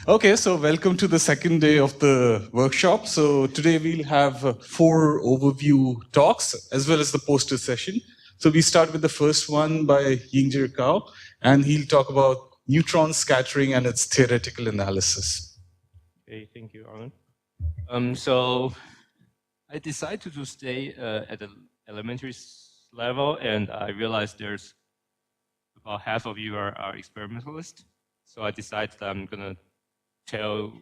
Okay, so welcome to the second day of the workshop. So today we'll have 4 overview talks as well as the poster session. So we start with the first one by Ying-Jer Kao, and he'll talk about neutron scattering and its theoretical analysis. Okay, thank you, Arnab. So I decided to stay at the elementary level, and I realized there's about half of you are experimentalists. So I decided that I'm gonna tell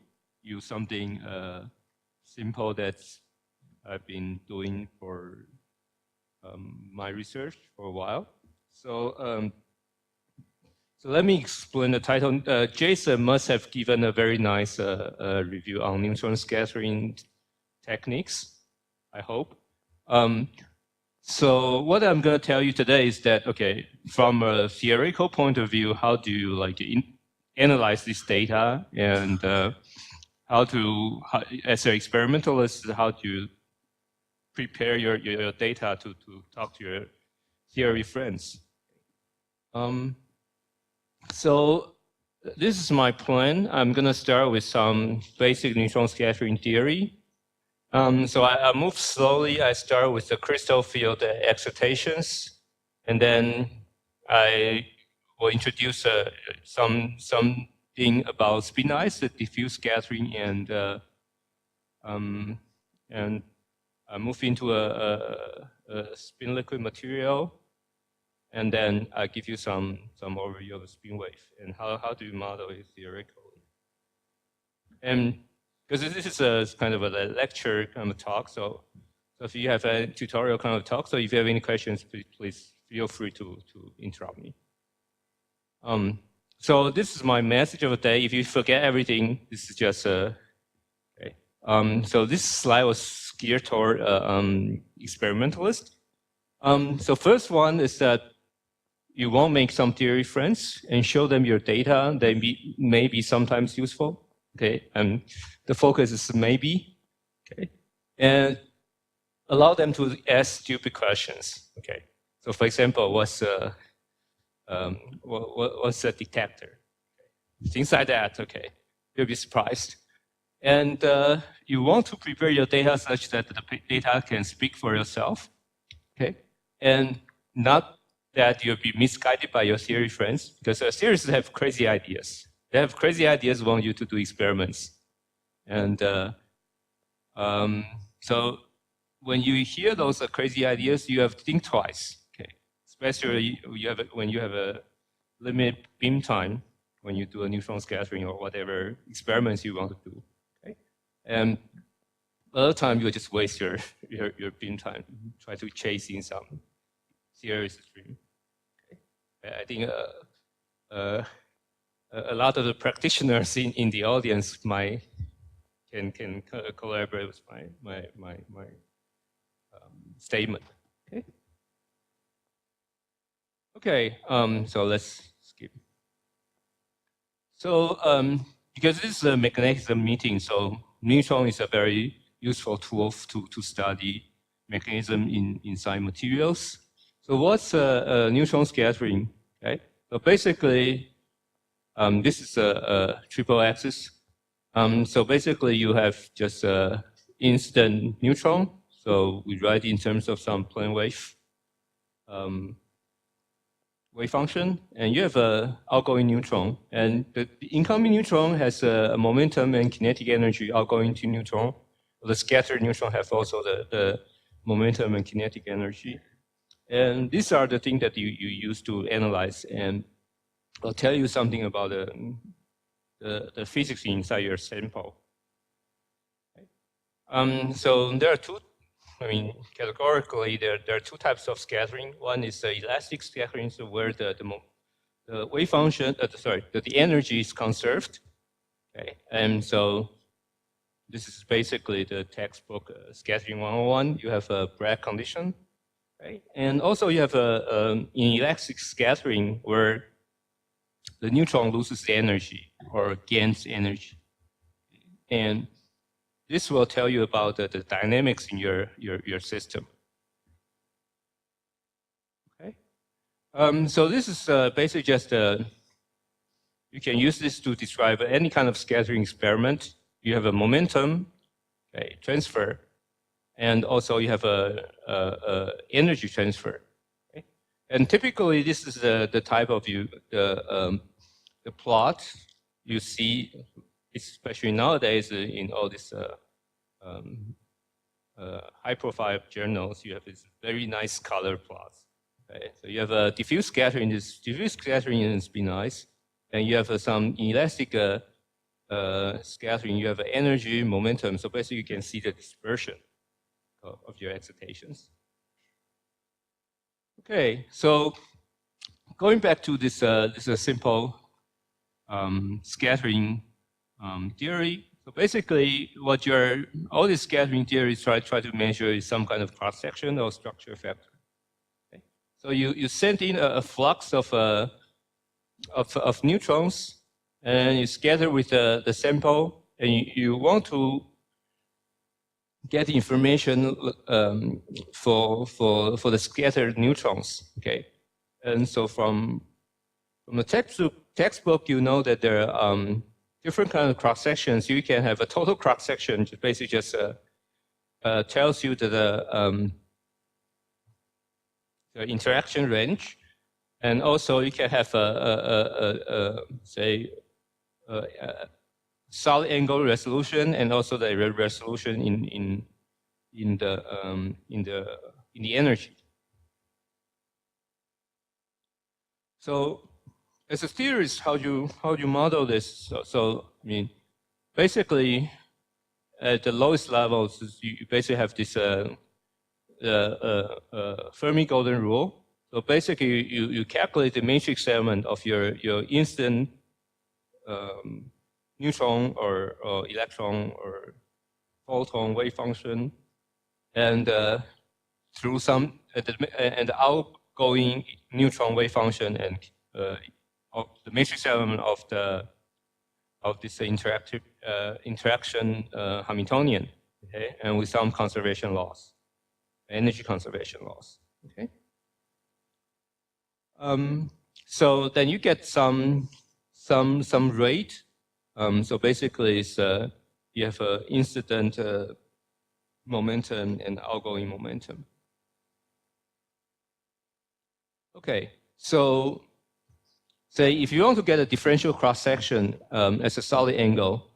you something simple that I've been doing for my research for a while. So so let me explain the title. Jason must have given a very nice review on neutron scattering techniques, I hope. So what I'm going to tell you today is that, okay, from a theoretical point of view, how do you analyze this data, and as an experimentalist, how do you prepare your data to talk to your theory friends? So this is my plan. I'm going to start with some basic neutron scattering theory. So I move slowly. I start with the crystal field excitations, and then I will introduce something about spin ice, the diffuse scattering, and I move into a spin liquid material, and then I give you some overview of the spin wave and how do you model it theoretically. And because this is a kind of a lecture kind of talk, so if you have a tutorial kind of talk, so if you have any questions, please feel free to interrupt me. So this is my message of the day. If you forget everything, this is just okay. So this slide was geared toward experimentalists. So first one is that you won't make some theory friends and show them your data. They may be sometimes useful. Okay, and the focus is maybe. Okay, and allow them to ask stupid questions. Okay, so for example, what's a detector? Okay. Things like that. Okay, you'll be surprised. And you want to prepare your data such that the data can speak for yourself. Okay, and not that you'll be misguided by your theory friends, because theorists have crazy ideas. They have crazy ideas, want you to do experiments. And so when you hear those crazy ideas, you have to think twice, okay? Especially when you have a limited beam time, when you do a neutron scattering or whatever experiments you want to do, okay? And a lot of time you just waste your beam time, try to chase in some theory stream. Okay? I think a lot of the practitioners in the audience can collaborate with my statement. Okay. Okay. So let's skip. So because this is a magnetism meeting, so neutron is a very useful tool to study mechanism inside materials. So what's neutron scattering? Okay. So basically, this is a triple axis. So basically, you have just an incident neutron. So we write in terms of some plane wave wave function, and you have an outgoing neutron. And the incoming neutron has a momentum and kinetic energy outgoing to neutron. The scattered neutron have also the momentum and kinetic energy. And these are the things that you use to analyze. And I'll tell you something about the physics inside your sample. Okay. So there are two, categorically, there are two types of scattering. One is the elastic scattering, so where the wave function, the energy is conserved. Okay, and so this is basically the textbook scattering 101. You have a Bragg condition, okay? And also you have an inelastic scattering where the neutron loses energy or gains energy. And this will tell you about the dynamics in your system. Okay. So this is basically just you can use this to describe any kind of scattering experiment. You have a momentum, okay, transfer, and also you have a energy transfer. Okay? And typically, this is the type of the plot you see, especially nowadays in all these high-profile journals. You have this very nice color plots. Okay? So you have a diffuse scattering. This diffuse scattering in spin ice, and you have some inelastic scattering. You have energy, momentum. So basically, you can see the dispersion of your excitations. Okay, so going back to this simple scattering theory. So basically, what all these scattering theories try to measure is some kind of cross section or structure factor. Okay? So you send in a flux of neutrons, and you scatter with the sample, and you want to get information for the scattered neutrons. Okay, and so from the textbook, you know that there are different kinds of cross sections. You can have a total cross section, which basically just tells you the interaction range, and also you can have say solid angle resolution, and also the resolution in the energy. So as a theorist, how do you model this? So I mean, basically, at the lowest levels, you basically have this Fermi golden rule. So basically, you calculate the matrix element of your instant neutron or electron or photon wave function, and through some and the outgoing neutron wave function and of the matrix element of this interaction Hamiltonian, okay, and with some conservation loss, energy conservation loss, okay. So then you get some rate. So basically, it's you have an incident momentum and outgoing momentum. Okay, so say if you want to get a differential cross section as a solid angle,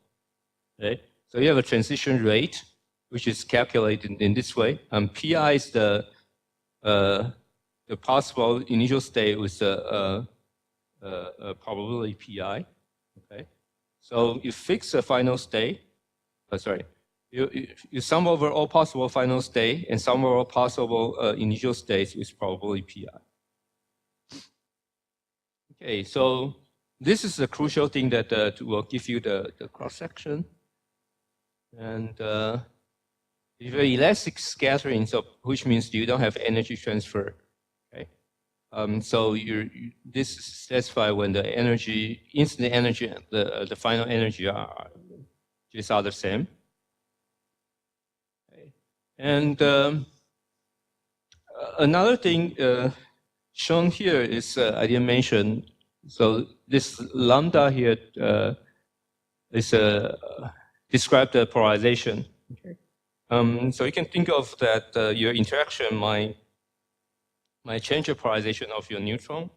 okay, so you have a transition rate, which is calculated in this way. Pi is the possible initial state with a probability Pi. Okay, so you fix a final state. You sum over all possible final state and sum over all possible initial states with probability Pi. Okay, so this is a crucial thing that will give you the cross section. And if you have elastic scattering, so which means you don't have energy transfer. Okay, so this is satisfied when the energy, instant energy, and the final energy are the same. Okay. And another thing shown here is I didn't mention. So this lambda here is describe the polarization. Okay. So you can think of that your interaction might change the polarization of your neutron.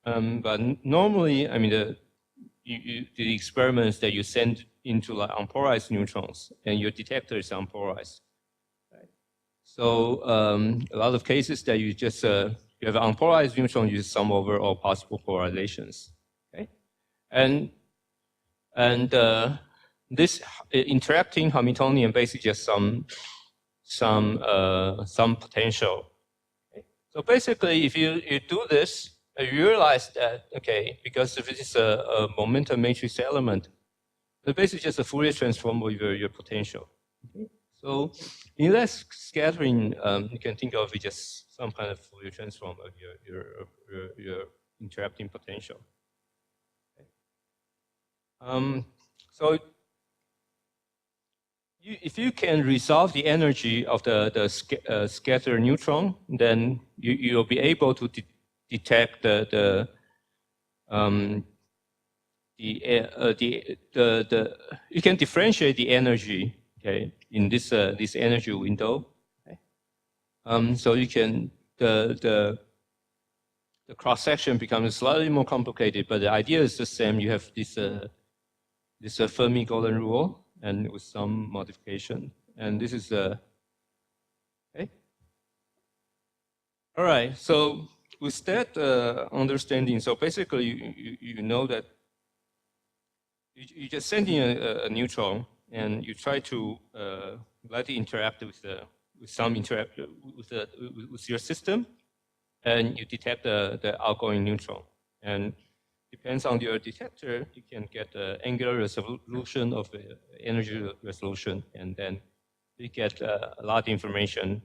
But normally, I mean, the experiments that you send into like unpolarized neutrons, and your detector is unpolarized. Right? So a lot of cases that you just you have an unpolarized neutron, you sum over all possible polarizations. Okay, and this interacting Hamiltonian basically just some potential. Okay? So basically, if you do this, you realize that okay, because if it is a momentum matrix element, it's basically just a Fourier transform of your potential. Okay? So inelastic scattering, you can think of it just some kind of Fourier transform of your interacting potential. Okay? So if you can resolve the energy of the scattered neutron, then you'll be able to detect the you can differentiate the energy, okay, in this this energy window. Okay? So you can the cross section becomes slightly more complicated, but the idea is the same. You have this this Fermi golden rule, and with some modification, and this is okay. All right. So with that understanding, so basically you know that you just send in a neutron, and you try to let it interact with some interact with your system, and you detect the outgoing neutron. And depends on your detector, you can get the angular resolution of the energy resolution, and then you get a lot of information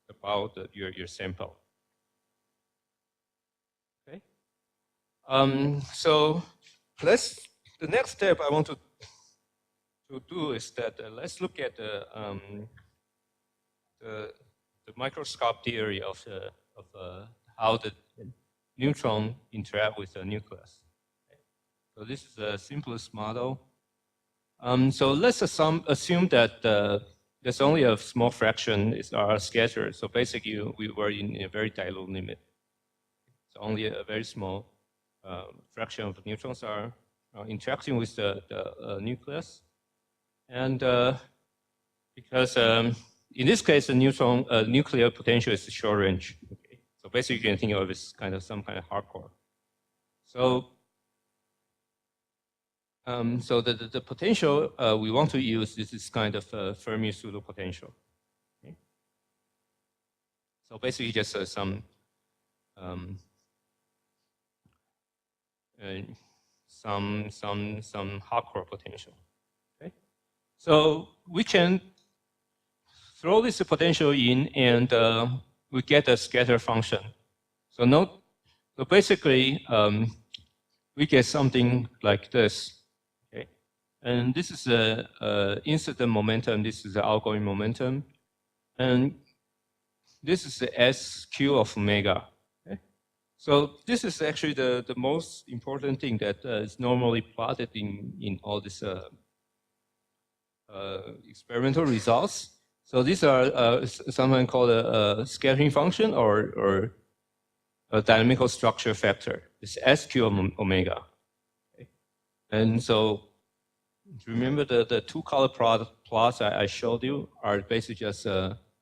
about your sample. Okay. So the next step I want to do is that let's look at the microscope theory of how the neutron interact with the nucleus. Okay. So this is the simplest model. So let's assume that there's only a small fraction are scattered. So basically, we were in a very dilute limit. So only a very small fraction of the neutrons are interacting with the nucleus. And because in this case, the neutron nuclear potential is short range. Okay. So basically, you can think of it as kind of some kind of hardcore. So so the potential we want to use is this kind of Fermi pseudo potential. Okay. So basically, just some hardcore potential. Okay. So we can throw this potential in, and we get a scatter function. So so basically, we get something like this. Okay, and this is the incident momentum. This is the outgoing momentum, and this is the SQ of omega. Okay? So this is actually the most important thing that is normally plotted in all these experimental results. So these are something called a scattering function or a dynamical structure factor. It's SQ of omega. Okay? And so remember the two color plots I showed you are basically just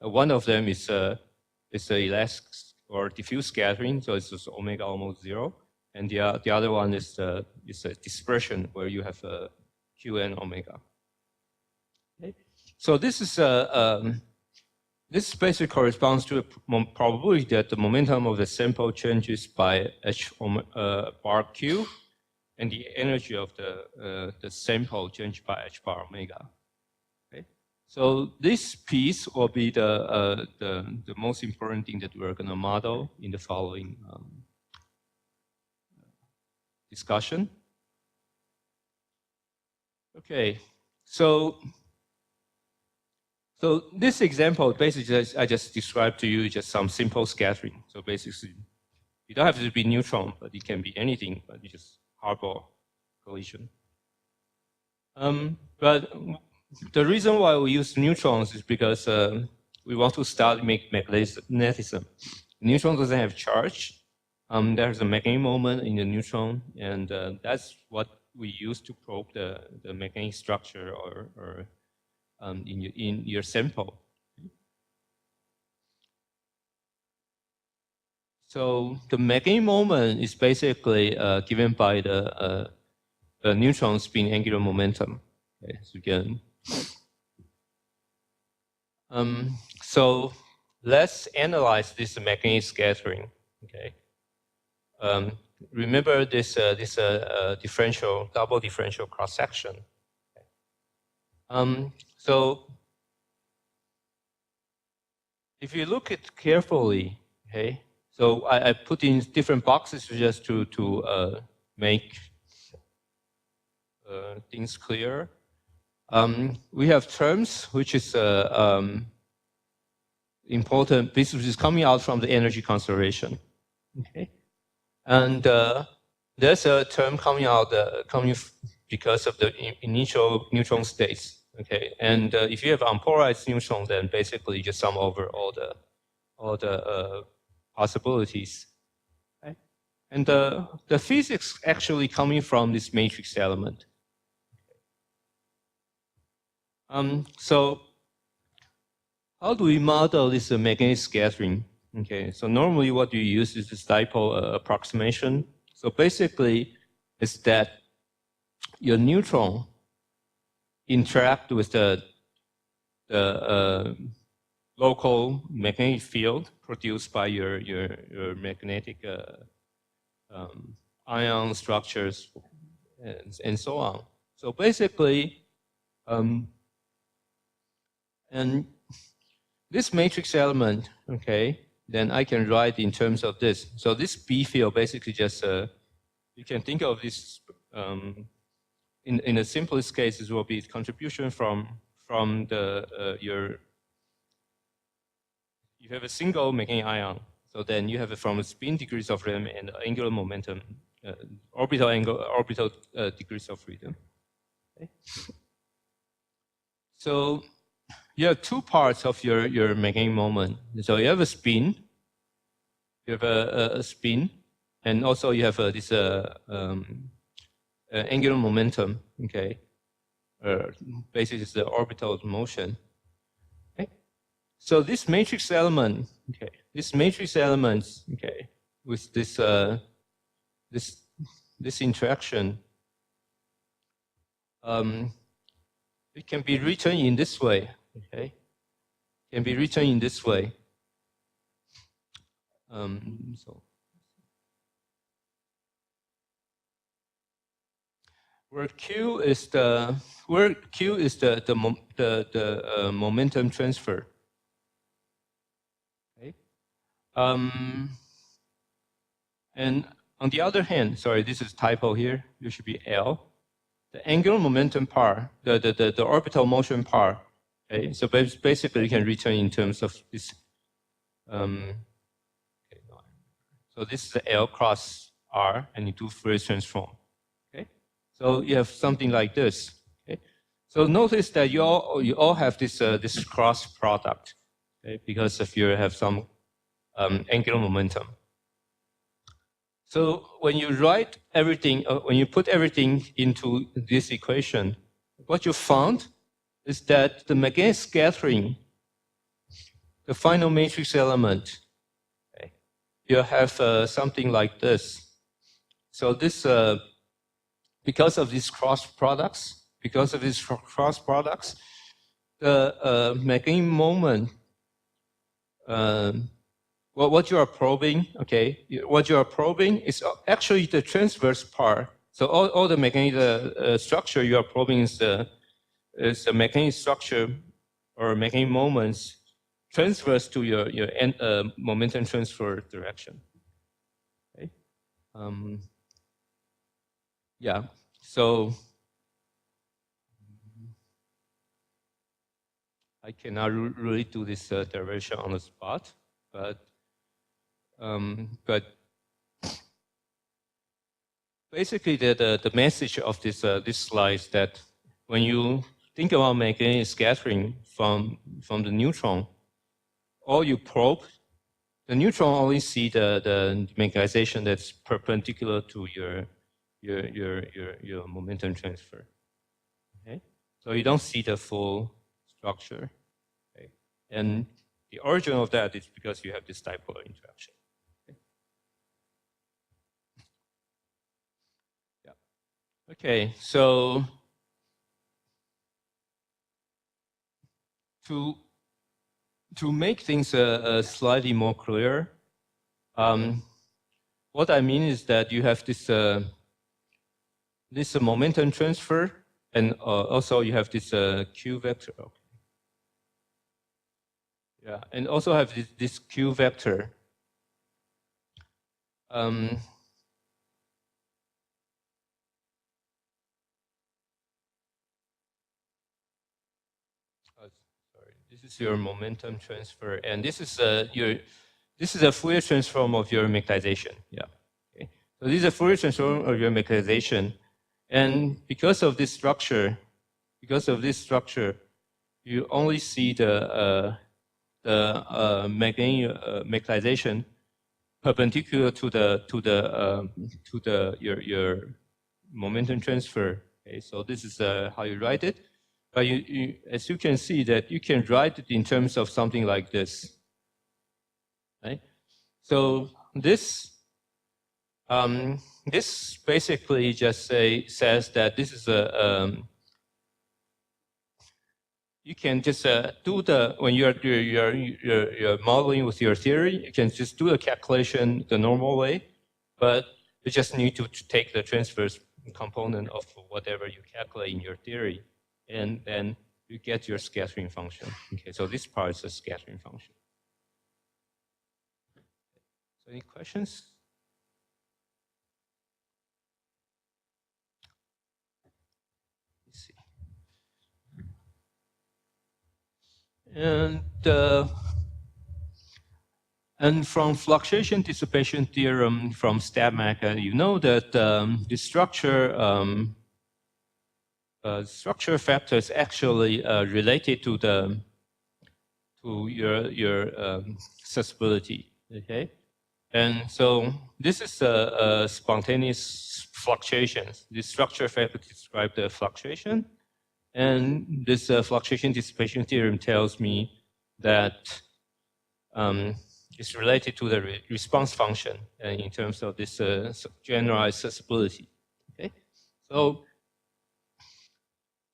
one of them is elastic or diffuse scattering, so it's just omega almost zero, and the other one is a dispersion where you have Qn omega. Okay. So this is this basically corresponds to a probability that the momentum of the sample changes by h bar q, and the energy of the sample changed by h bar omega. Okay. So this piece will be the most important thing that we're going to model in the following discussion. Okay. So this example, basically, I just described to you just some simple scattering. So basically, you don't have to be neutron, but it can be anything, but you just hardball collision. But the reason why we use neutrons is because we want to start make magnetism. Neutron doesn't have charge. There's a magnetic moment in the neutron, and that's what we use to probe the magnetic structure or in your sample. So the magnetic moment is basically given by the neutron spin angular momentum. Okay, so again, so let's analyze this magnetic scattering. Okay, remember this double differential cross section. Okay. So if you look at carefully, okay, so I put in different boxes just to make things clear. We have terms which is important. This is coming out from the energy conservation, okay, and there's a term coming out because of the initial neutron states. Okay, and if you have unpolarized neutron, then basically you just sum over all the possibilities. Okay? And the physics actually coming from this matrix element. So how do we model this magnetic scattering? Okay, so normally what you use is this dipole approximation. So basically, it's that your neutron interact with the local magnetic field produced by your magnetic ion structures and so on. So basically, and this matrix element, okay, then I can write in terms of this. So this B field basically just, you can think of this, in the simplest case, it will be contribution from the, you have a single magnetic ion. So then you have it from spin degrees of freedom and angular momentum, orbital degrees of freedom. Okay. So you have two parts of your magnetic moment. So you have a spin, you have a spin, and also you have this angular momentum. Okay, basically it's the orbital motion. Okay, so this matrix element, okay, this matrix elements, okay, with this this interaction, it can be written in this way. Okay, can be written in this way. So where Q is the momentum transfer. Okay. And on the other hand, sorry, this is typo here. It should be L. The angular momentum part, the orbital motion part. Okay, so basically you can return in terms of this. Okay, no. So this is the L cross R, and you do Fourier transform. Okay, so you have something like this. Okay, so notice that you all have this this cross product, okay, because if you have some angular momentum. So when you write everything, when you put everything into this equation, what you found is that the magnetic scattering, the final matrix element, okay, you have something like this. So this, because of these cross products, the magnetic moment, well, what you are probing, okay, what you are probing is actually the transverse part. So all the magnetic structure you are probing is the magnetic structure or magnetic moments transverse to your momentum transfer direction. Okay. Yeah. So I cannot really do this derivation on the spot, but basically the message of this this slide is that when you think about magnetic scattering from the neutron, all you probe, the neutron only see the magnetization that's perpendicular to your momentum transfer. Okay, so you don't see the full structure. Okay, and the origin of that is because you have this dipolar interaction. Okay, so to make things slightly more clear, what I mean is that you have this this momentum transfer, and also you have this Q vector. Okay. Yeah, and also have this Q vector. This is your momentum transfer, and this is a Fourier transform of your magnetization. Yeah. Okay. So So this is a Fourier transform of your mechanization. And because of this structure, you only see the mechanization perpendicular to your momentum transfer. Okay, so this is how you write it. But as you can see, that you can write it in terms of something like this. Right? So this this basically just says that this is you can just do when you're modeling with your theory, you can just do the calculation the normal way, but you just need to take the transverse component of whatever you calculate in your theory, and then you get your scattering function. Okay, so this part is a scattering function. So any questions? Let's see. And from fluctuation-dissipation theorem from StatMech, you know that the structure factor is actually related to your susceptibility. Okay, and so this is a spontaneous fluctuations. This structure factor describes the fluctuation, and this fluctuation-dissipation theorem tells me that is related to the response function in terms of this generalized susceptibility. Okay, so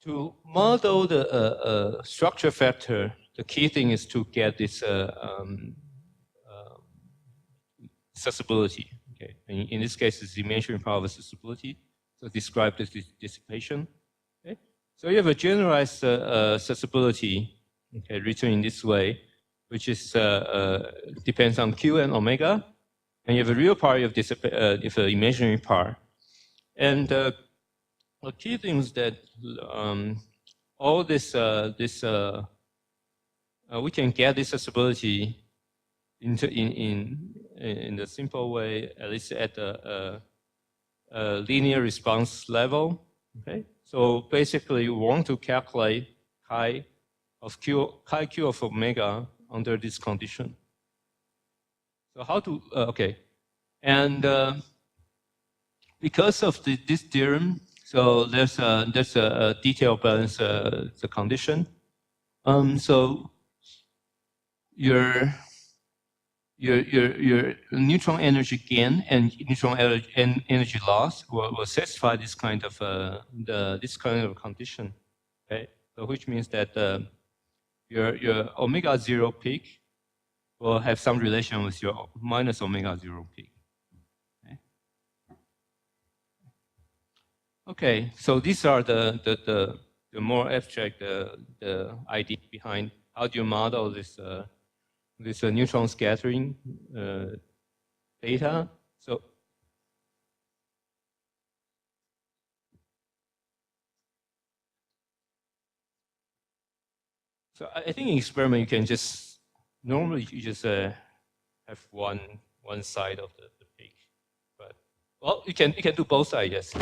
to model the structure factor, the key thing is to get this susceptibility. Okay, in this case, it's the measuring power of the susceptibility. So describe this dissipation. Okay, so you have a generalized susceptibility. Okay, written in this way, which is depends on Q and omega, and you have a real part, you have an imaginary part. And the key thing is that all this, we can get this susceptibility in the simple way, at least at a linear response level. Okay, so basically, we want to calculate chi Q of omega under this condition. So how to, okay. And because of this theorem, so there's a detailed balance the condition. So your neutron energy gain and neutron energy loss will satisfy this kind of condition. Okay, so which means that your omega zero peak will have some relation with your minus omega zero peak. Okay, so these are the more abstract the idea behind how do you model this neutron scattering data. So I think in experiment you can just normally you just have one side of the peak, but well you can do both sides, yes.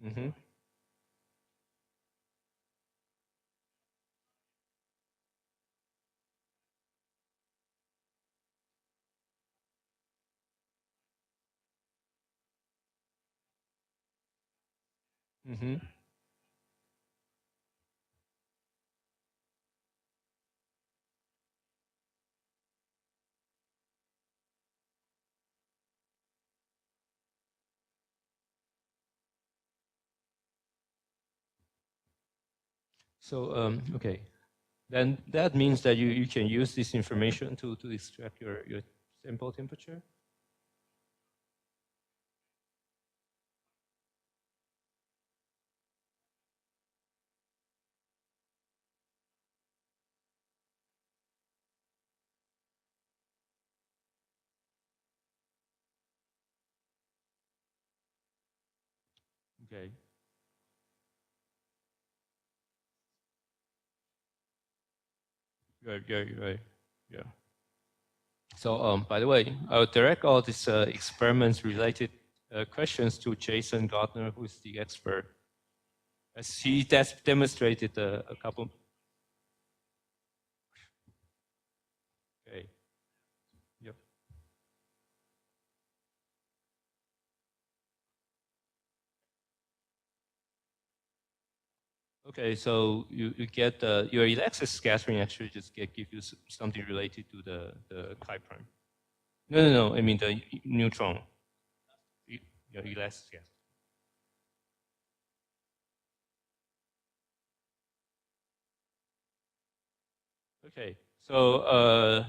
Mm-hmm. Mm-hmm. So okay, then that means that you can use this information to extract your sample temperature. Okay. Right. Yeah. So, by the way, I'll direct all these experiments-related questions to Jason Gardner, who is the expert, as he demonstrated a couple. Okay. Yep. Okay, so you get your elastic scattering actually just give you something related to the chi prime. No. I mean the neutron. Your elastic scattering. Okay, so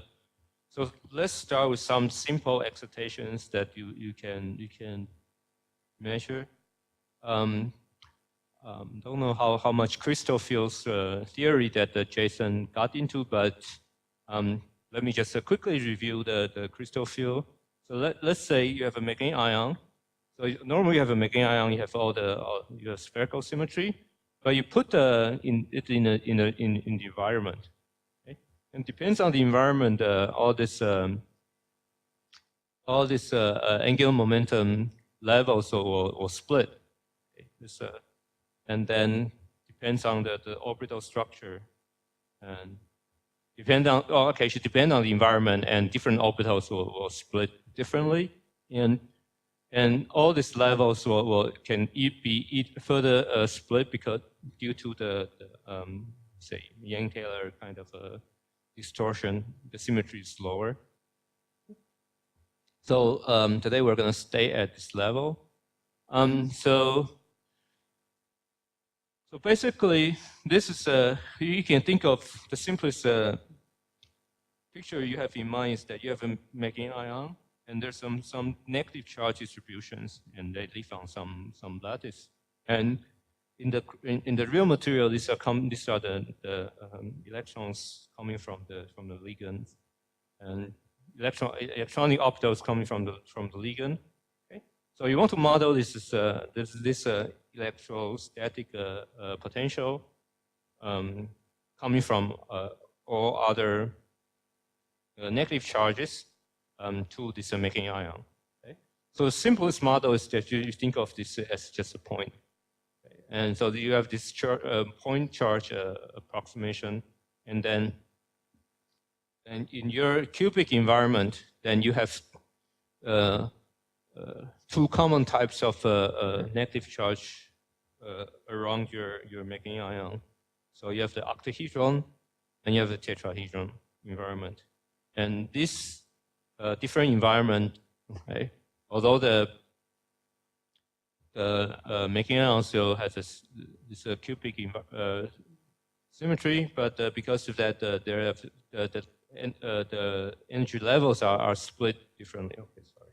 let's start with some simple excitations that you can measure. Don't know how much crystal fields theory that Jason got into, but let me just quickly review the crystal field. So let's say you have a magnetic ion. So normally you have a magnetic ion, you have your spherical symmetry, but you put it in the environment. Okay? And depends on the environment, all this angular momentum levels will split. Okay? And then depends on the orbital structure, and depend on should depend on the environment, and different orbitals will split differently, and all these levels can be further split because due to the say Yang-Taylor kind of distortion, the symmetry is lower. So today we're going to stay at this level. So basically, this is you can think of the simplest picture you have in mind is that you have a magnetic ion, and there's some negative charge distributions, and they live on some lattice. And in the real material, these are the electrons coming from the ligand, and electronic orbitals coming from the ligand. Okay, so you want to model this electrostatic potential coming from all other negative charges to this magnetic ion. Okay? So the simplest model is that you think of this as just a point. Okay? And so you have this point charge approximation, and then in your cubic environment, then you have two common types of negative charge around your magnetic ion. So you have the octahedron and you have the tetrahedron environment. And this different environment, okay, although the magnetic ion still has this cubic symmetry, but because of that, the energy levels are split differently. Okay, sorry.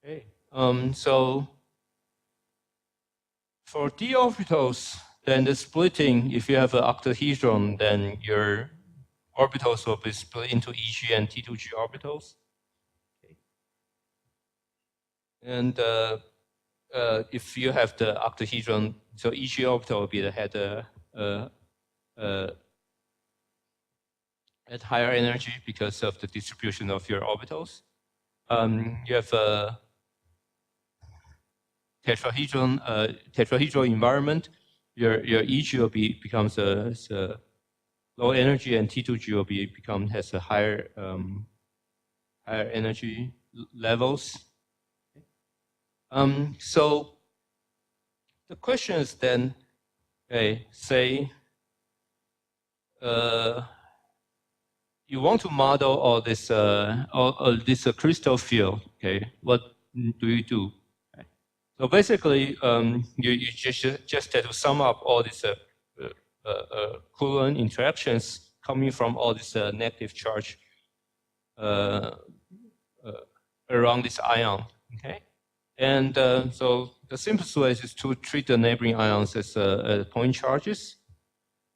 Okay. So for d-orbitals, then the splitting, if you have an octahedron, then your orbitals will be split into EG and T2G orbitals. Okay. And if you have the octahedron, so EG orbital will be the head at higher energy because of the distribution of your orbitals. You have a tetrahedral environment. Your EG will becomes a low energy, and T2G will has a higher higher energy levels. So the question is then, okay, say you want to model all this crystal field. Okay, what do you do? Okay. So basically, you just have to sum up all these Coulomb interactions coming from all this negative charge around this ion. Okay, and so the simplest way is to treat the neighboring ions as point charges,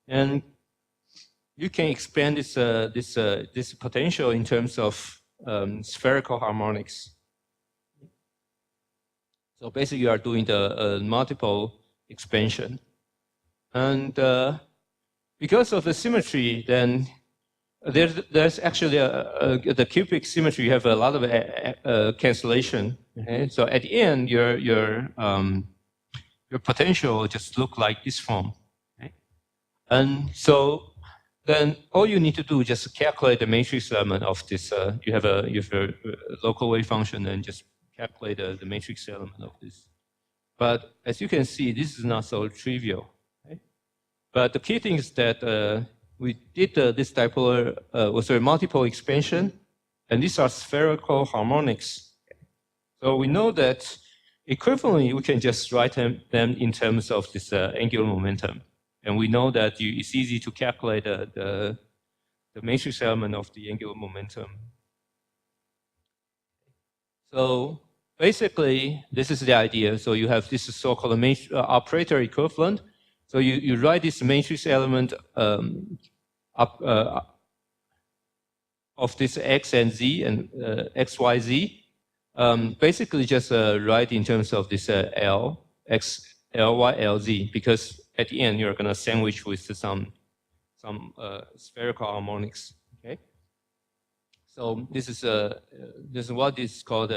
and you can expand this potential in terms of spherical harmonics. So basically, you are doing the multiple expansion. And because of the symmetry, then there's actually the cubic symmetry. You have a lot of cancellation. Okay? So at the end, your potential just look like this form. Okay? And so then all you need to do is just calculate the matrix element of this. You have a local wave function and just calculate the matrix element of this. But as you can see, this is not so trivial. Okay? But the key thing is that we did this dipolar, multiple expansion, and these are spherical harmonics. So we know that equivalently, we can just write them in terms of this angular momentum. And we know that it's easy to calculate the matrix element of the angular momentum. So basically, this is the idea. So you have this so-called operator equivalent. So you write this matrix element of this x and z and x, y, z. Basically, just write in terms of this L, x, L, y, L, z, because at the end you're going to sandwich with some spherical harmonics. Okay. So this is what is called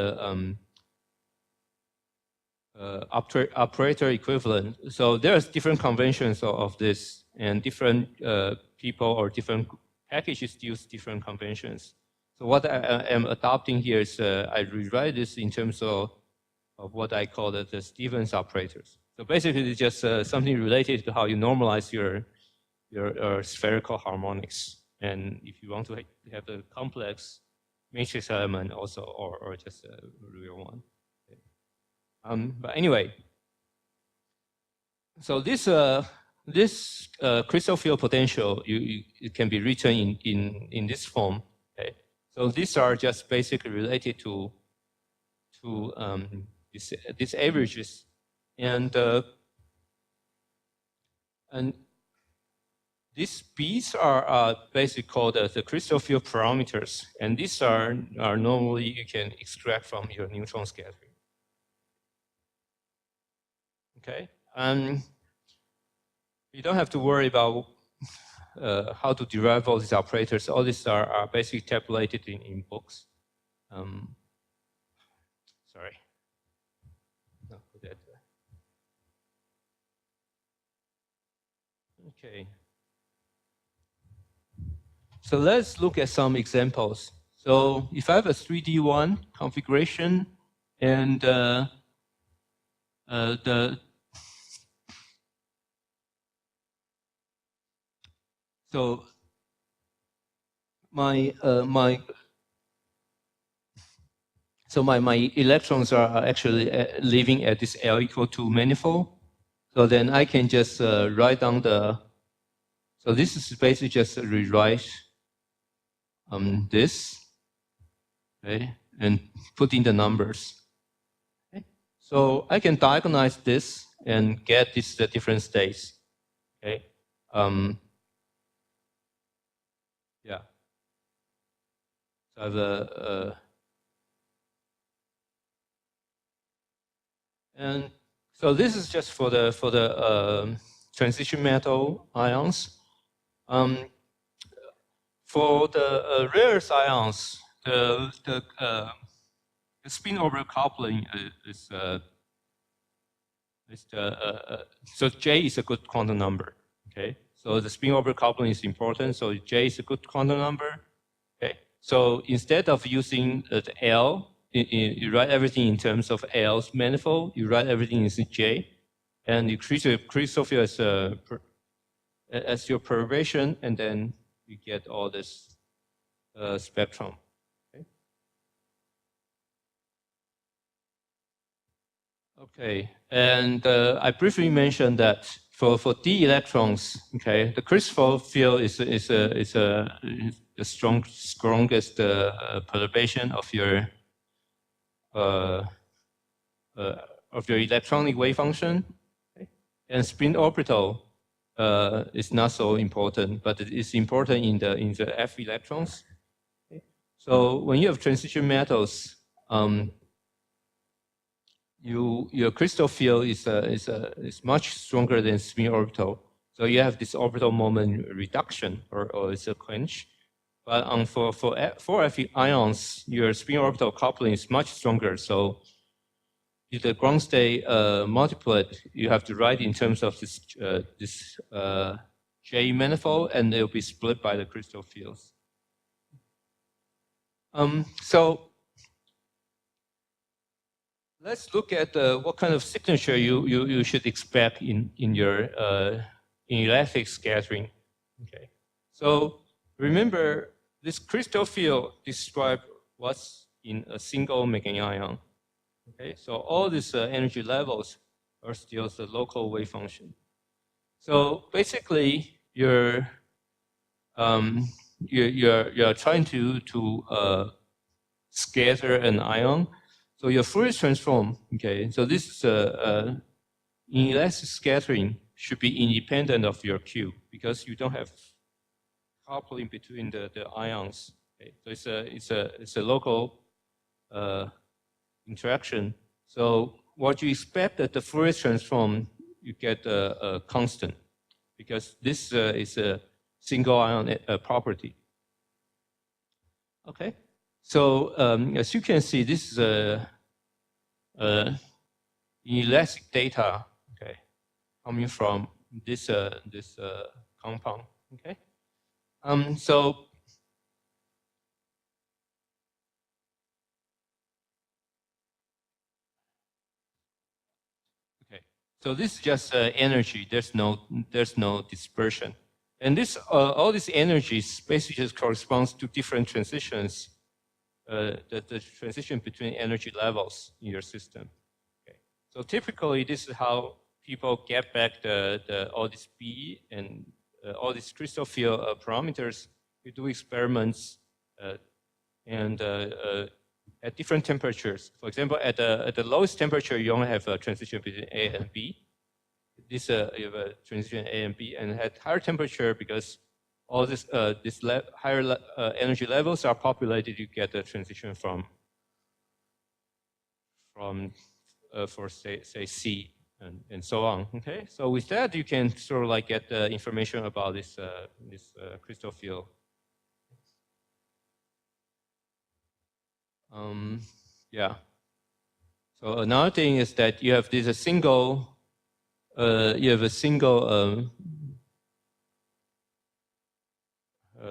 operator equivalent. So there's different conventions of this, and different people or different packages use different conventions. So what I am adopting here is I rewrite this in terms of what I call the Stevens operators. So basically, it's just something related to how you normalize your spherical harmonics, and if you want to have a complex matrix element also, or just a real one. But anyway, so this crystal field potential it can be written in this form. Okay? So these are just basically related to these averages, and these B's are basically called the crystal field parameters, and these are normally you can extract from your neutron scattering. Okay, you don't have to worry about how to derive all these operators. All these are basically tabulated in books. Sorry. No, put that there. Okay. So let's look at some examples. So if I have a 3D1 configuration and so my electrons are actually living at this L equal 2 manifold. So then I can just write down so this is basically just rewrite this, okay, and put in the numbers. Okay. So I can diagonalize this and get the different states. Okay. Yeah. So the and so this is just for the transition metal ions. For the rarest ions, the spin orbital coupling is so J is a good quantum number. Okay, so the spin orbital coupling is important. So J is a good quantum number. Okay, so instead of using the L, you write everything in terms of L's manifold. You write everything in J, and you treat the crystal field as your perturbation, and then you get all this spectrum. Okay. Okay, and I briefly mentioned that for d electrons, okay, the crystal field is the strongest perturbation of your electronic wave function, okay? And spin orbital is not so important, but it is important in the F electrons. Okay? So when you have transition metals, your crystal field is much stronger than spin orbital. So you have this orbital moment reduction, or it's a quench. But for Fe ions, your spin orbital coupling is much stronger. So if the ground state multiplet, you have to write in terms of this J manifold, and they'll be split by the crystal fields. So let's look at what kind of signature you should expect in your inelastic scattering. Okay. So remember, this crystal field describes what's in a single magnetic ion. Okay. So all these energy levels are still the local wave function. So basically, you're trying to scatter an ion. So your Fourier transform, okay, so this inelastic scattering should be independent of your Q because you don't have coupling between the ions. Okay? So it's a local interaction. So what you expect at the Fourier transform, you get a constant because this is a single ion property. Okay. So as you can see, this is inelastic data, okay, coming from this compound, okay. So this is just energy. There's no dispersion, and this all these energies basically just corresponds to different transitions. The transition between energy levels in your system. Okay. So typically, this is how people get back all this B and all these crystal field parameters. You do experiments and at different temperatures. For example, at the lowest temperature, you only have a transition between A and B. This you have a transition A and B, and at higher temperature, because all this higher energy levels are populated, you get a transition from for say C and so on. Okay, so with that you can sort of like get the information about this crystal field. Yeah. So another thing is that you have this single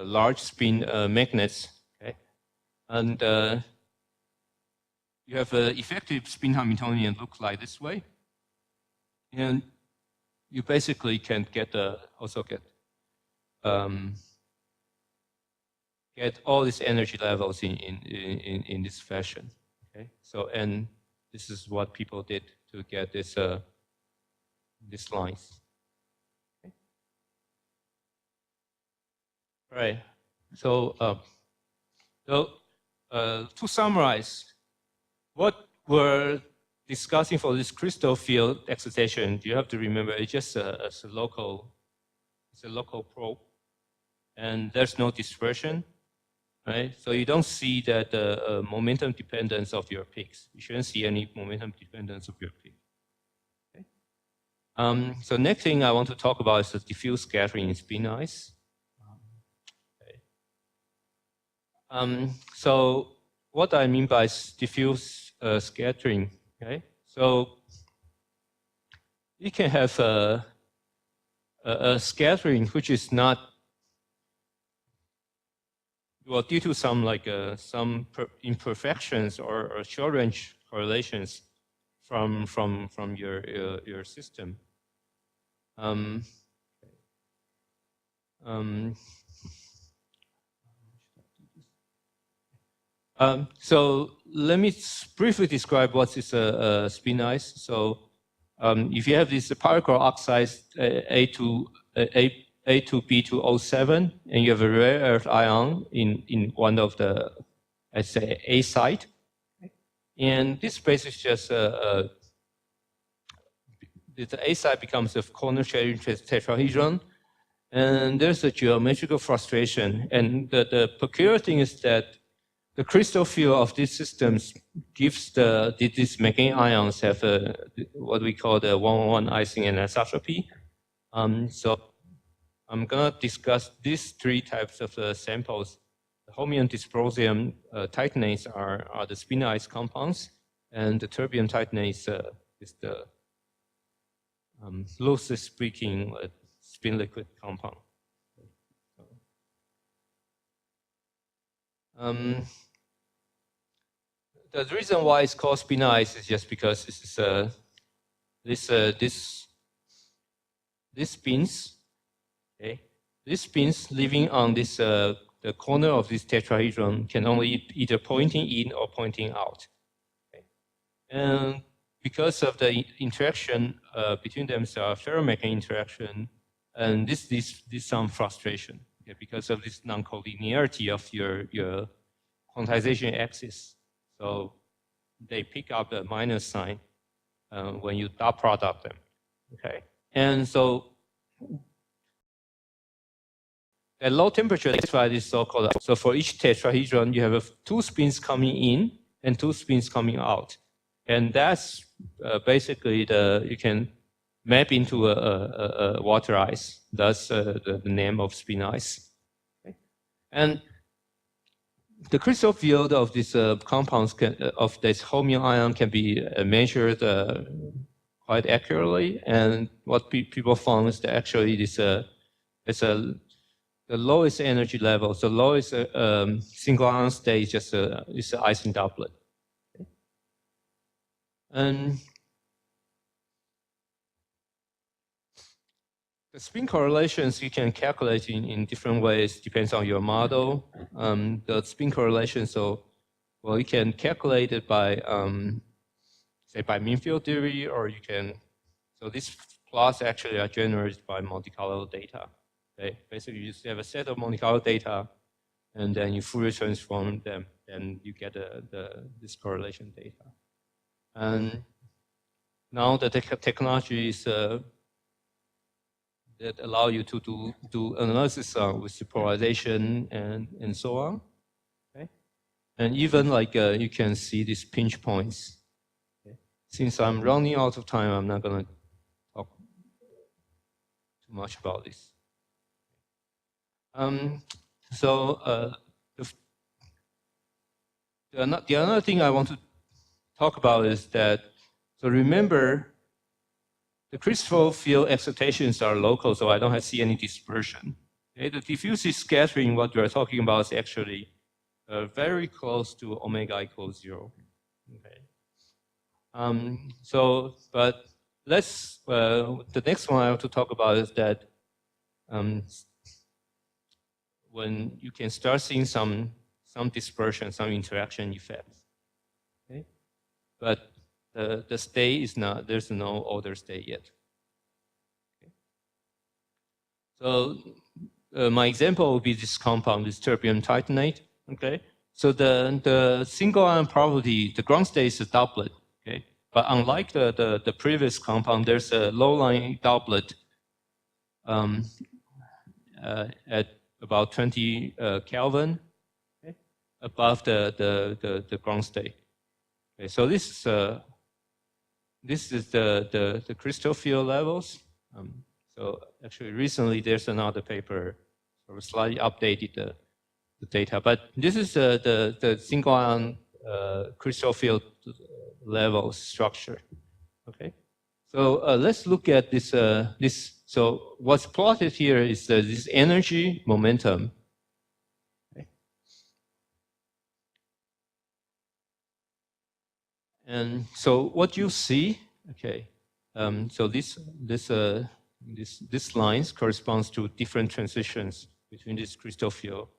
large spin magnets, okay, and you have an effective spin Hamiltonian look like this way, and you basically can get also get all these energy levels in this fashion. Okay, so and this is what people did to get this these lines. Right. So, to summarize, what we're discussing for this crystal field excitation, you have to remember it's just a local probe, and there's no dispersion, right? So you don't see that momentum dependence of your peaks. You shouldn't see any momentum dependence of your peak. Okay. So next thing I want to talk about is the diffuse scattering in spin ice. So what I mean by diffuse scattering, okay? So you can have a scattering which is not, well, due to some some imperfections or short range correlations from your system. So let me briefly describe what is a spin ice. So if you have this particle oxide A2B2O7 and you have a rare earth ion in one of the, let's say, A site, and this space is just the A site becomes a corner sharing tetrahedron, and there's a geometrical frustration. And the peculiar thing is that the crystal field of these systems gives these magnetic ions have what we call the one-on-one Ising anisotropy. So I'm going to discuss these three types of samples. The holmium dysprosium titanates are the spin ice compounds, and the terbium titanate is the loosely speaking spin liquid compound. The reason why it's called spin ice is just because these spins, okay, these spins living on this the corner of this tetrahedron can only either pointing in or pointing out. Okay. And because of the interaction between themselves, ferromagnetic interaction, and this some frustration, okay, because of this non-collinearity of your quantization axis. So they pick up the minus sign when you dot product them. Okay, and so at low temperature, that's why this is so-called. So for each tetrahedron, you have two spins coming in and two spins coming out, and that's basically you can map into a water ice. That's the name of spin ice. Okay. And the crystal field of these compounds of this holmium ion can be measured quite accurately, and what people found is that actually the lowest energy level, so lowest single ion state is an Ising doublet. Okay. And the spin correlations you can calculate in different ways, depends on your model. The spin correlation, well, you can calculate it by, say, by mean field theory, or you can, so these plots actually are generated by Monte Carlo data. Okay? Basically, you just have a set of Monte Carlo data, and then you Fourier transform them, and you get this correlation data. And now the technology is that allow you to do analysis with the polarization and so on. Okay? And even like you can see these pinch points. Okay? Since I'm running out of time, I'm not going to talk too much about this. The another thing I want to talk about is that, so remember, the crystal field excitations are local, so I don't see any dispersion. Okay? The diffuse scattering, what we're talking about, is actually very close to omega equals 0. Okay. But let's, the next one I want to talk about is that when you can start seeing some dispersion, some interaction effects. Okay? But the state is not, there's no order state yet. Okay. So my example would be this compound, this terbium titanate. Okay. So the single ion property, the ground state is a doublet. Okay. But unlike the previous compound, there's a low-lying doublet at about 20 Kelvin, okay, above the ground state. Okay. So this is the crystal field levels. So actually, recently there's another paper sort of slightly updated the data, but this is the single ion crystal field level structure. Okay, so let's look at this. So what's plotted here is this energy momentum. Okay. And so what you see, okay, so this lines corresponds to different transitions between these crystal field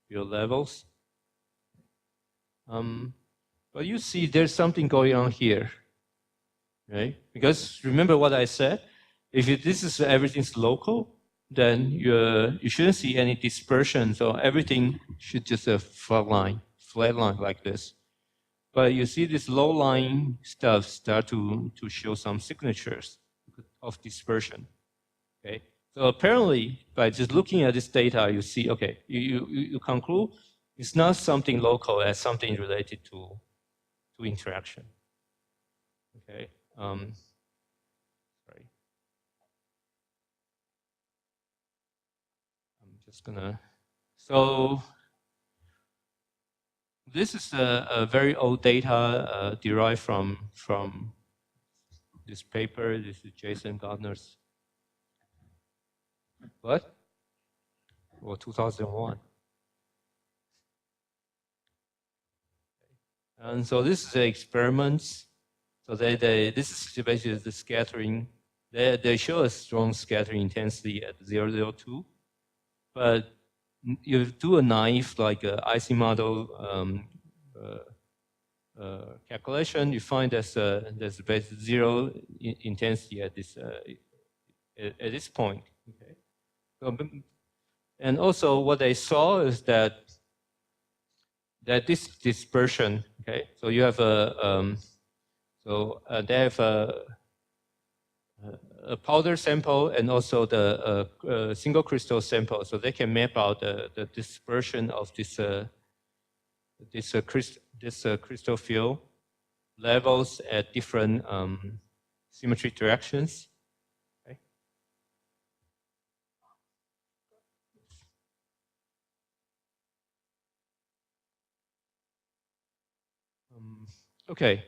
levels. But you see there's something going on here, right? Because remember what I said, if this is everything's local, then you shouldn't see any dispersion, so everything should just flat line like this. But you see this low-lying stuff start to show some signatures of dispersion. Okay, so apparently by just looking at this data, you see, okay, you conclude It's not something local as something related to interaction. Okay. Sorry. I'm just gonna. So this is a very old data derived from this paper. This is Jason Gardner's. What? Well, 2001. And so this is the experiments. So this is basically the scattering. They show a strong scattering intensity at 002, but you do a naive like IC model calculation, you find there's basically zero intensity at this point. Okay. So, and also what they saw is that this dispersion. Okay. So you have they have a powder sample and also the single crystal sample, so they can map out the dispersion of this crystal field levels at different symmetry directions. Okay. Okay.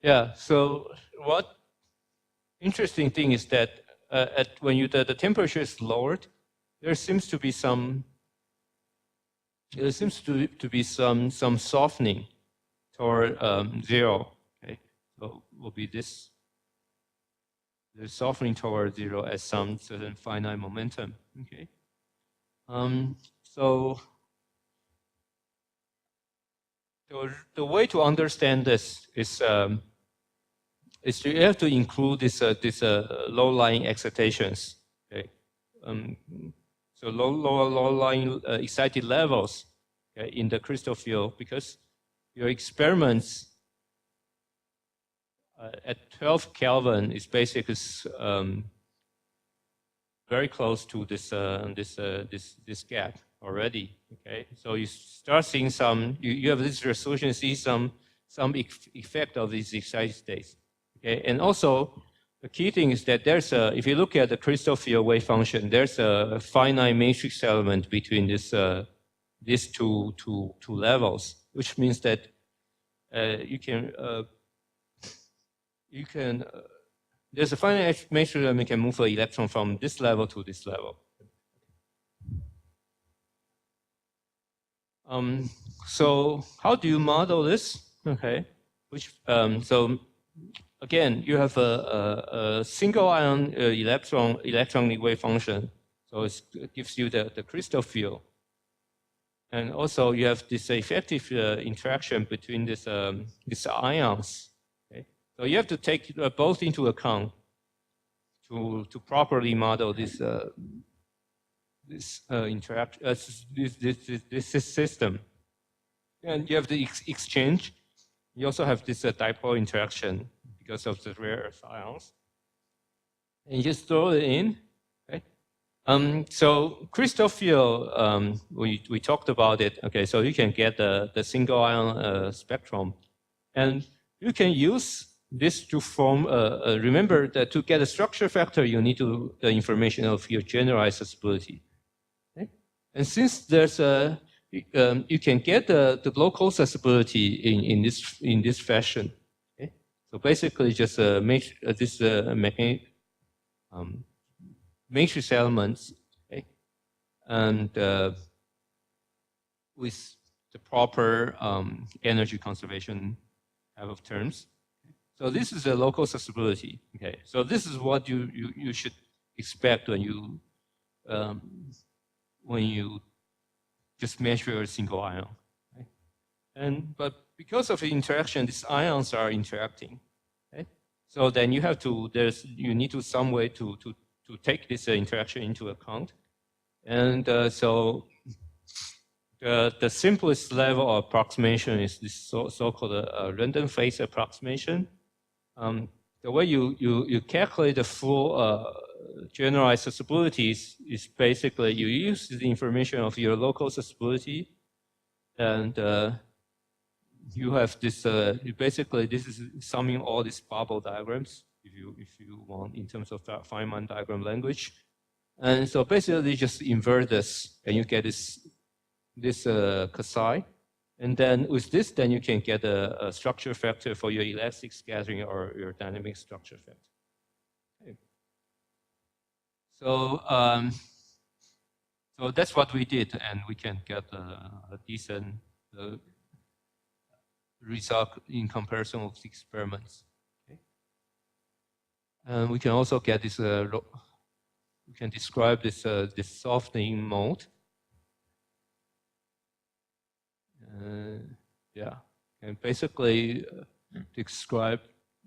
Yeah. So what interesting thing is that when the temperature is lowered, there seems to be some softening toward zero. Okay, so will be this. The softening toward zero at some certain finite momentum. Okay. So the way to understand this is you have to include this low-lying excitations. Okay. So low-lying excited levels, okay, in the crystal field, because your experiments at 12 Kelvin is basically very close to this gap already. Okay, so you start seeing you have this resolution, see some effect of these excited states. Okay, and also the key thing is that if you look at the crystal field wave function, there's a finite matrix element between these two levels, which means that there's a finite matrix element that can move an electron from this level to this level. So how do you model this? Okay, so again, you have a single ion electronic wave function. So it gives you the crystal field. And also you have this effective interaction between these ions. Okay? So you have to take both into account to properly model this system. And you have the exchange. You also have this dipole interaction because of the rare earth ions. And you just throw it in. Okay. So crystal field, we talked about it. Okay, so you can get the single ion spectrum, and you can use this to form. Remember that to get a structure factor, you need the information of your generalized susceptibility. Okay? And since there's you can get the local susceptibility in this fashion. Okay? So basically, just make this matrix elements, okay? And with the proper energy conservation type of terms. So this is a local susceptibility. Okay, so this is what you should expect when you just measure a single ion. Okay? But because of the interaction, these ions are interacting. Okay? So then you need to some way to take this interaction into account. And so the simplest level of approximation is this so-called random phase approximation. The way you calculate the full generalized susceptibilities is basically you use the information of your local susceptibility, And you have this, basically this is summing all these bubble diagrams, if you want, in terms of Feynman diagram language. And so basically just invert this, and you get this psi. And then with this, then you can get a structure factor for your elastic scattering or your dynamic structure factor. Okay. So, so that's what we did, and we can get a decent result in comparison with the experiments. Okay. And we can also get this. We can describe this this softening mode. Yeah, and basically describe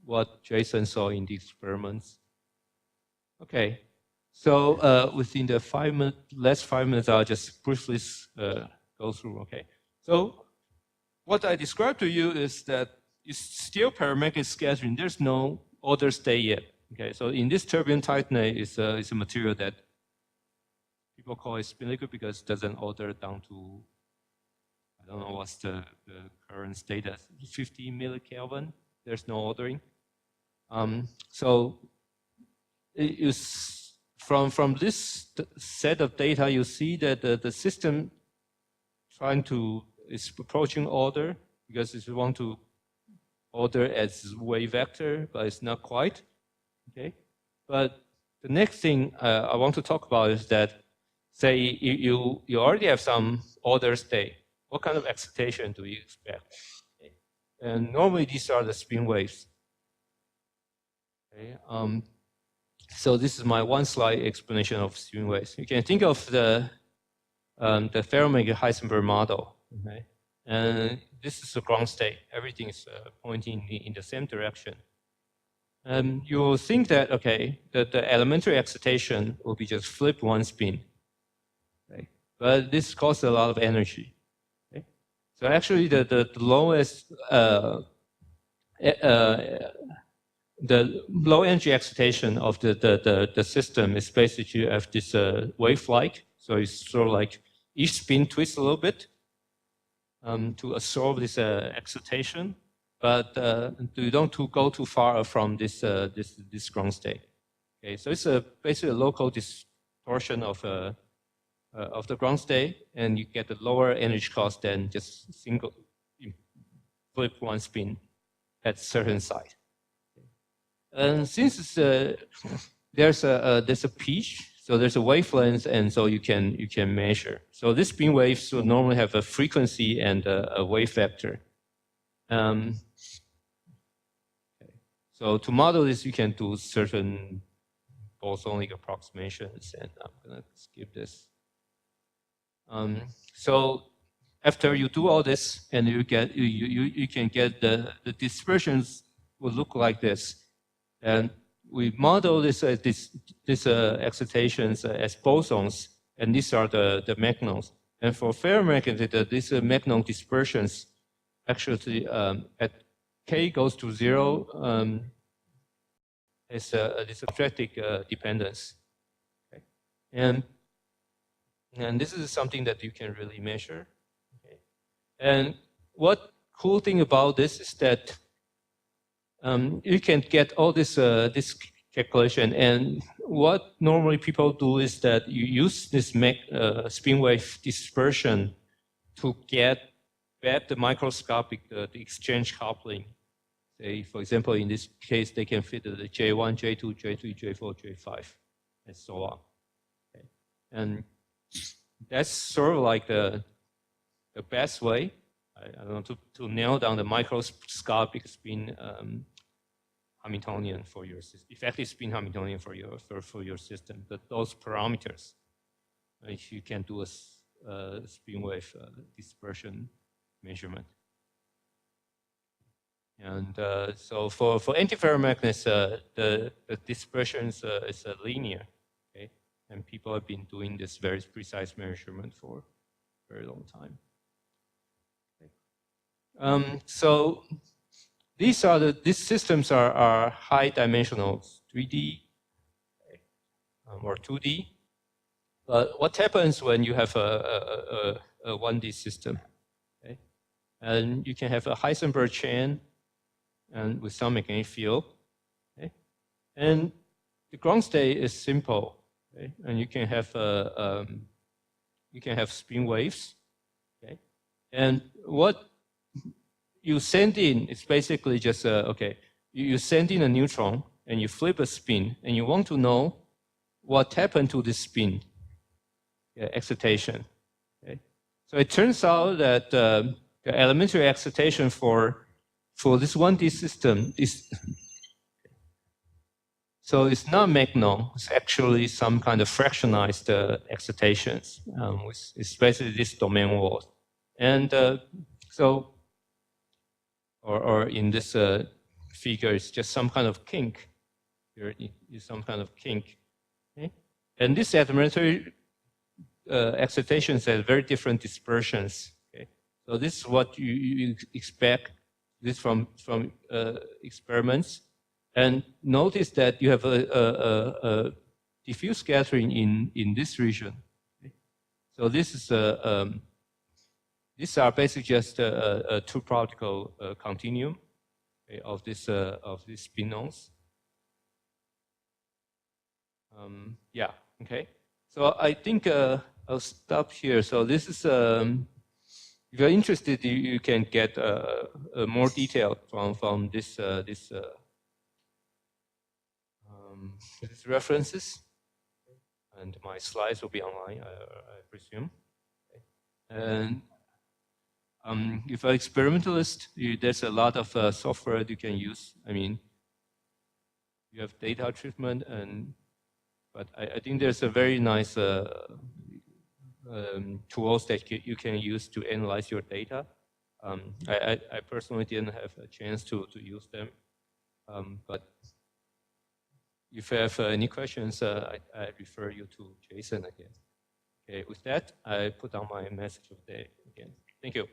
what Jason saw in the experiments. Okay, so within the last 5 minutes, I'll just briefly go through. Okay, so what I described to you is that it's still paramagnetic scattering. There's no order state yet. Okay, so in this turbulent titanate is a material that people call it spin liquid because it doesn't order down to, I don't know what's the current status, 50 millikelvin. There's no ordering. So it is from this set of data, you see that the system is approaching order because it want to order as wave vector, but it's not quite. Okay, but the next thing I want to talk about is that, say you already have some order state. What kind of excitation do you expect? Okay. And normally these are the spin waves. Okay. So this is my one slide explanation of spin waves. You can think of the Fermi Heisenberg model. Okay. And this is the ground state. Everything is pointing in the same direction. You will think that, okay, that the elementary excitation will be just flip one spin. Okay. But this costs a lot of energy. So actually, the lowest, the low energy excitation of the system is basically you have this wave-like. So it's sort of like each spin twists a little bit to absorb this excitation, but you don't go too far from this ground state. Okay, so it's basically a local distortion of the ground state, and you get a lower energy cost than just single flip one spin at certain site. And since there's a pitch, so there's a wavelength, and so you can measure. So this spin waves will normally have a frequency and a wave vector. Okay. So to model this, you can do certain bosonic approximations, and I'm gonna skip this. So after you do all this, and you can get the dispersions will look like this, and we model this excitations as bosons, and these are the magnons. And for ferromagnetic, these magnon dispersions actually at k goes to 0 is this quadratic dependence. Okay. And this is something that you can really measure. Okay. And what cool thing about this is that you can get all this calculation. And what normally people do is that you use this spin wave dispersion to get back the microscopic the exchange coupling. Say, for example, in this case, they can fit the J1, J2, J3, J4, J5, and so on. Okay. And that's sort of like the best way, I don't know, to nail down the microscopic spin Hamiltonian for your system, effective spin Hamiltonian for your system. Those parameters, if you can do a spin wave dispersion measurement. And so for antiferromagnets, the dispersion is linear. Okay, and people have been doing this very precise measurement for a very long time. Okay. So these systems are high dimensional 3D or 2D. But what happens when you have a 1D system? Okay. and you can have a Heisenberg chain and with some magnetic field. Okay? And the ground state is simple, okay? And you can have spin waves. Okay? And what you send in is basically just okay. You send in a neutron and you flip a spin, and you want to know what happened to this spin, excitation. Okay? So it turns out that the elementary excitation for this 1D system is, so it's not magnon, it's actually some kind of fractionized excitations, it's basically this domain wall. And so, or in this figure, it's just some kind of kink. Here is some kind of kink. Okay? And this elementary excitations have very different dispersions. Okay? So this is what you expect this from experiments. And notice that you have a diffuse scattering in this region. Okay? So this is these are basically just a two-particle continuum, okay, of these spinons. Yeah. Okay. So I think I'll stop here. So this is, if you're interested, you can get more detail from this references, and my slides will be online, I presume. Okay. And if you're an experimentalist, there's a lot of software you can use. I mean, you have data treatment but I think there's a very nice tools that you can use to analyze your data. I personally didn't have a chance to use them, but if you have any questions, I refer you to Jason again. Okay, with that, I put down my message of the day again. Thank you.